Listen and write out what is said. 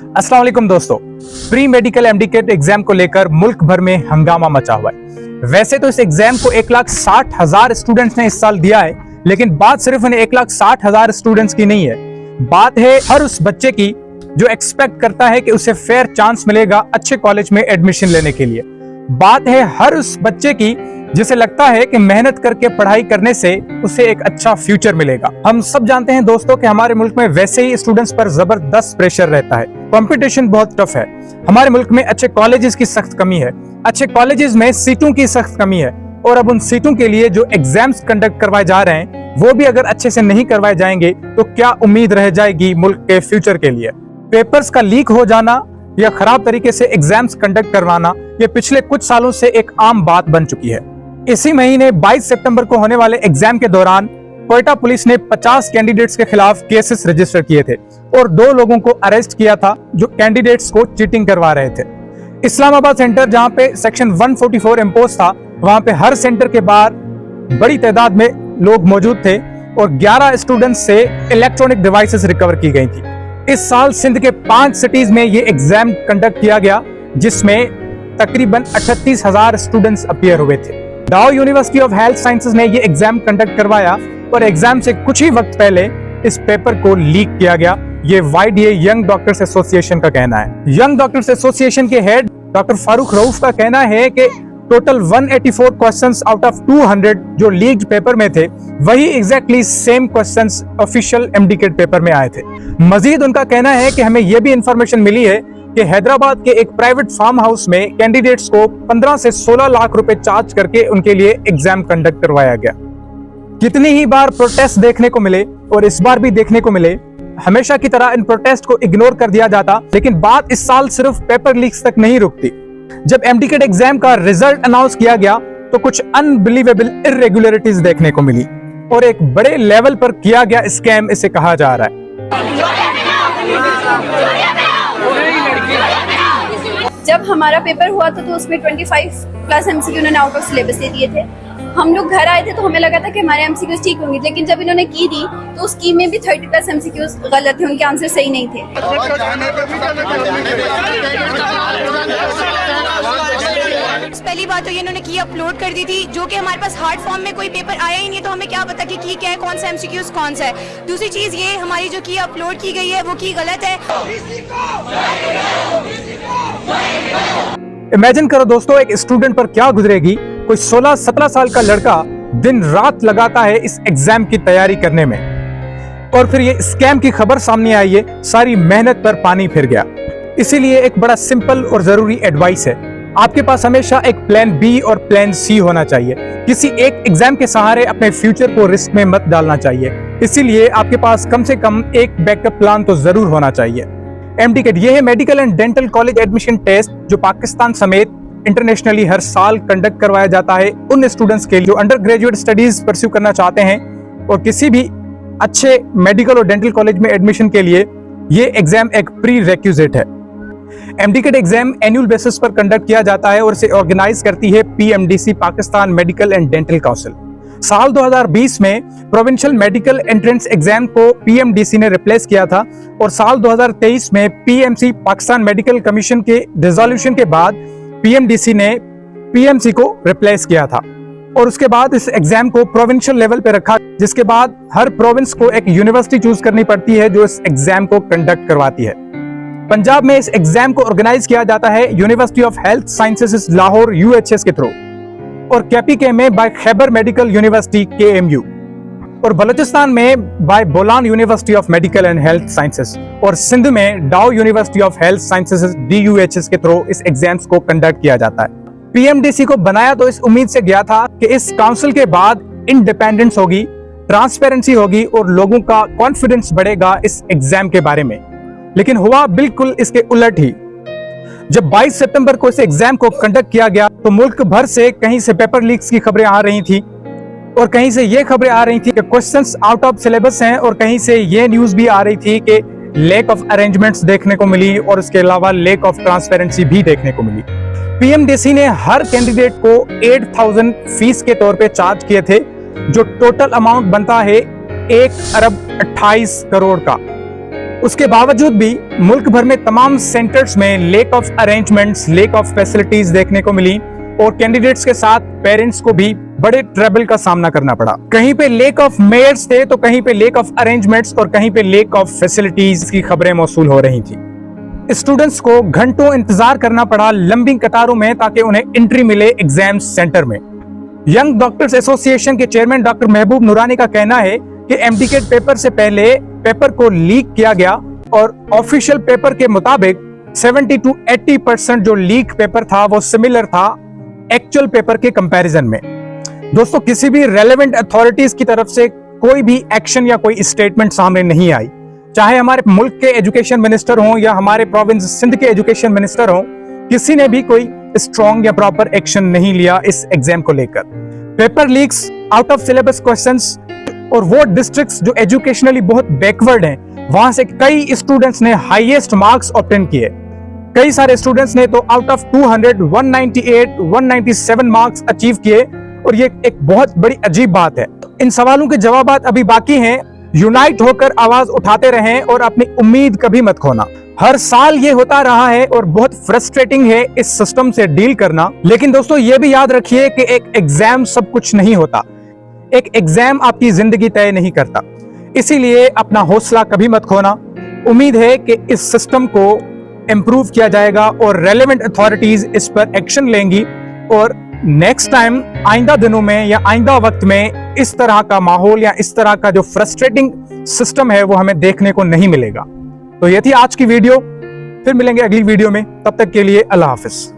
अस्सलाम वालेकुम दोस्तों, प्री मेडिकल एमडीकेट एग्जाम को लेकर मुल्क भर में हंगामा मचा हुआ है। वैसे तो इस एग्जाम को 1,60,000 स्टूडेंट्स ने इस साल दिया है, लेकिन बात सिर्फ इन 1,60,000 स्टूडेंट्स की नहीं है। बात है हर उस बच्चे की जो एक्सपेक्ट करता है कि उसे फेयर चांस मिलेगा अच्छे कॉलेज में एडमिशन लेने के लिए। बात है हर उस बच्चे की जिसे लगता है कि मेहनत करके पढ़ाई करने से उसे एक अच्छा फ्यूचर मिलेगा। हम सब जानते हैं दोस्तों कि हमारे मुल्क में वैसे ही स्टूडेंट्स पर जबरदस्त प्रेशर रहता है, कंपटीशन बहुत टफ है। हमारे मुल्क में अच्छे कॉलेजेस की सख्त कमी है, अच्छे कॉलेजेस में सीटों की सख्त कमी है, और अब उन सीटों के लिए जो एग्जाम्स कंडक्ट करवाए जा रहे हैं वो भी अगर अच्छे से नहीं करवाए जाएंगे तो क्या उम्मीद रह जाएगी मुल्क के फ्यूचर के लिए। पेपर्स का लीक हो जाना या खराब तरीके से एग्जाम्स कंडक्ट करवाना ये पिछले कुछ सालों से एक आम बात बन चुकी है। इसी महीने 22 सितंबर को होने वाले एग्जाम के दौरान क्वेटा पुलिस ने 50 कैंडिडेट्स के खिलाफ केसेस रजिस्टर किए थे और 2 लोगों को अरेस्ट किया था जो कैंडिडेट्स को चीटिंग करवा रहे थे। इस्लामाबाद सेंटर जहां पे सेक्शन 144 इम्पोज था, वहां पे हर सेंटर के बाहर बड़ी तादाद में लोग मौजूद थे और 11 स्टूडेंट्स से इलेक्ट्रॉनिक डिवाइसेस रिकवर की गई थी। इस साल सिंध के 5 सिटीज में ये एग्जाम कंडक्ट किया गया, जिसमें तकरीबन 38,000 स्टूडेंट्स अपीयर हुए थे। डाउ यूनिवर्सिटी ऑफ हेल्थ साइंसेज ने ये एग्जाम कंडक्ट करवाया और एग्जाम से कुछ ही वक्त पहले इस पेपर को लीक किया गया। ये YDA यंग डॉक्टर्स एसोसिएशन का कहना है। यंग डॉक्टर्स एसोसिएशन के हेड डॉक्टर फारूक रऊफ का कहना है कि टोटल 184 क्वेश्चंस आउट ऑफ 200 जो लीक्ड पेपर में थे, वही exactly same questions official MDCAT paper में आए थे। मजीद उनका कहना है कि हमें यह भी इंफॉर्मेशन मिली है कि हैदराबाद के एक प्राइवेट फार्म हाउस में कैंडिडेट्स को 15 से 16 लाख रुपए चार्ज करके उनके लिए एग्जाम कंडक्ट करवाया गया। कितनी ही बार प्रोटेस्ट देखने को मिले और इस बार भी देखने को मिले, हमेशा की तरह इन प्रोटेस्ट को इग्नोर कर दिया जाता, लेकिन बात इस साल सिर्फ पेपर लीक्स तक नहीं रुकती। जब एमडीकेट एग्जाम का रिजल्ट अनाउंस किया गया तो कुछ अनबिलीवेबल इरेगुलरिटीज देखने को मिली और एक बड़े लेवल पर किया गया स्कैम इसे कहा जा रहा है। जब हमारा पेपर हुआ था तो उसमें 25+ MCQ उन्होंने आउट ऑफ सिलेबस दे दिए थे। हम लोग घर आए थे तो हमें लगा था कि हमारे MCQs ठीक होंगे, लेकिन जब इन्होंने की दी तो उस की में भी 30+ MCQs गलत थे, उनके आंसर सही नहीं थे। पहली बात तो ये इन्होंने की अपलोड कर दी थी, जो कि हमारे पास हार्ड फॉर्म में कोई पेपर आया ही नहीं, तो हमें क्या पता कि की क्या है, कौन सा MCQs कौन सा है। दूसरी चीज ये हमारी जो की अपलोड की गई है वो की गलत है। इमेजिन करो दोस्तों, एक स्टूडेंट पर क्या गुजरेगी। कोई 16-17 साल का लड़का दिन रात लगाता है इस एग्जाम की तैयारी करने में, और फिर ये स्कैम की खबर सामने आई है, सारी मेहनत पर पानी फिर गया। इसीलिए एक बड़ा सिंपल और जरूरी एडवाइस है, आपके पास हमेशा एक प्लान B और प्लान C होना चाहिए। किसी एक एग्जाम के सहारे अपने फ्यूचर को रिस्क में मत डालना चाहिए। इसीलिए आपके पास कम से कम एक बैकअप प्लान तो जरूर होना चाहिए। एमडीकेट ये है medical and dental college admission test जो पाकिस्तान समेत इंटरनेशनली हर साल कंडक्ट करवाया जाता है उन स्टूडेंट्स के लिए जो अंडर ग्रेजुएट स्टडीज परस्यू करना चाहते हैं और किसी भी अच्छे मेडिकल और डेंटल कॉलेज में एडमिशन के लिए ये एग्जाम एक प्री रिक्विजिट है। एमडीकेट एग्जाम एनुअल बेसिस पर कंडक्ट किया जाता है और इसे ऑर्गेनाइज करती है PMDC Pakistan medical and dental council. साल 2020 में प्रोविंशियल मेडिकल एंट्रेंस एग्जाम को PMDC ने रिप्लेस किया था और साल 2023 में PMC पाकिस्तान मेडिकल कमीशन के रिजोल्यूशन के बाद PMDC ने PMC को रिप्लेस किया था और उसके बाद इस एग्जाम को प्रोविंशियल लेवल पे रखा, जिसके बाद हर प्रोविंस को एक यूनिवर्सिटी चूज करनी पड़ती है जो इस एग्जाम को कंडक्ट करवाती है। पंजाब में इस एग्जाम को ऑर्गेनाइज किया जाता है university of health sciences Lahore UHS के थ्रू और KPK में by Khyber medical university KMU और बलूचिस्तान में by Bolan university of medical and health sciences और सिंध में Dow university of health sciences DUHS के थ्रू इस एग्जाम्स को कंडक्ट किया जाता है। PMDC को बनाया तो इस उम्मीद से गया था कि इस काउंसिल के बाद इंडिपेंडेंस होगी, ट्रांसपेरेंसी होगी और लोगों का कॉन्फिडेंस बढ़ेगा इस एग्जाम के बारे में, लेकिन हुआ बिल्कुल इसके उलट ही। जब 22 सितंबर को इस एग्जाम को कंडक्ट किया गया तो मुल्क भर से कहीं से पेपर लीक्स की खबरें आ रही थी और कहीं से ये खबरें आ रही थी कि क्वेश्चंस आउट ऑफ सिलेबस हैं और कहीं से ये न्यूज भी आ रही थी कि लैक ऑफ अरेंजमेंट्स देखने को मिली और इसके अलावा लैक ऑफ ट्रांसपेरेंसी भी देखने को मिली। PMDC ने हर कैंडिडेट को 8,000 फीस के तौर पे चार्ज किए थे, जो टोटल अमाउंट बनता है 1 अरब 28 करोड़ का। उसके बावजूद भी मुल्क भर में तमाम सेंटर्स में lake of arrangements, lake of facilities देखने को मिली और कैंडिडेट्स के साथ पेरेंट्स को भी बड़े ट्रबल का सामना करना पड़ा। कहीं पे लेक ऑफ मेयर्स थे तो कहीं पे लेक ऑफ अरेंजमेंट्स और कहीं पे लेक ऑफ फैसिलिटीज की खबरें मौसूल हो रही थी। स्टूडेंट्स को घंटों इंतजार करना पड़ा लंबी कतारों में ताकि उन्हें एंट्री मिले एग्जाम सेंटर में। यंग डॉक्टर्स एसोसिएशन के चेयरमैन डॉक्टर महबूब नूरानी का कहना है कि एमडीकेट पेपर से पहले पेपर को लीक किया गया और ऑफिशियल पेपर के मुताबिक 70 to 80% जो लीक पेपर था वो सिमिलर था एक्चुअल पेपर के कंपैरिजन में। दोस्तों, किसी भी रेलेवेंट अथॉरिटीज की तरफ से कोई भी एक्शन या कोई स्टेटमेंट सामने नहीं आई, चाहे हमारे मुल्क के एजुकेशन मिनिस्टर हों या हमारे प्रोविंस सिंध के एजुकेशन मिनिस्टर हों, किसी ने भी कोई स्ट्रॉन्ग या प्रॉपर एक्शन नहीं लिया इस एग्जाम को लेकर। Paper leaks, out of syllabus questions और वो डिस्ट्रिक्ट्स जो एजुकेशनली बहुत बैकवर्ड हैं, वहां से कई स्टूडेंट्स ने हाईएस्ट मार्क्स ऑब्टेन किए। कई सारे स्टूडेंट्स ने तो आउट ऑफ 200 198 197 मार्क्स अचीव किए और ये एक बहुत बड़ी अजीब बात है। इन सवालों के जवाब अभी बाकी हैं। यूनाइट होकर आवाज उठाते रहें और अपनी उम्मीद कभी मत खोना। हर साल ये होता रहा है और बहुत फ्रस्ट्रेटिंग है इस सिस्टम से डील करना। लेकिन दोस्तों, ये भी याद रखिए कि एक एग्जाम सब कुछ नहीं होता। एक एग्जाम आपकी जिंदगी तय नहीं करता। इसीलिए अपना हौसला कभी मत खोना। उम्मीद है कि इस सिस्टम को इंप्रूव किया जाएगा और रेलेवेंट अथॉरिटीज इस पर एक्शन लेंगी और नेक्स्ट टाइम आइंदा दिनों में या आइंदा वक्त में इस तरह का माहौल या इस तरह का जो फ्रस्ट्रेटिंग सिस्टम है वो हमें देखने को नहीं मिलेगा। तो ये थी आज की वीडियो। फिर मिलेंगे अगली वीडियो में। तब तक के लिए अल्लाह हाफिज।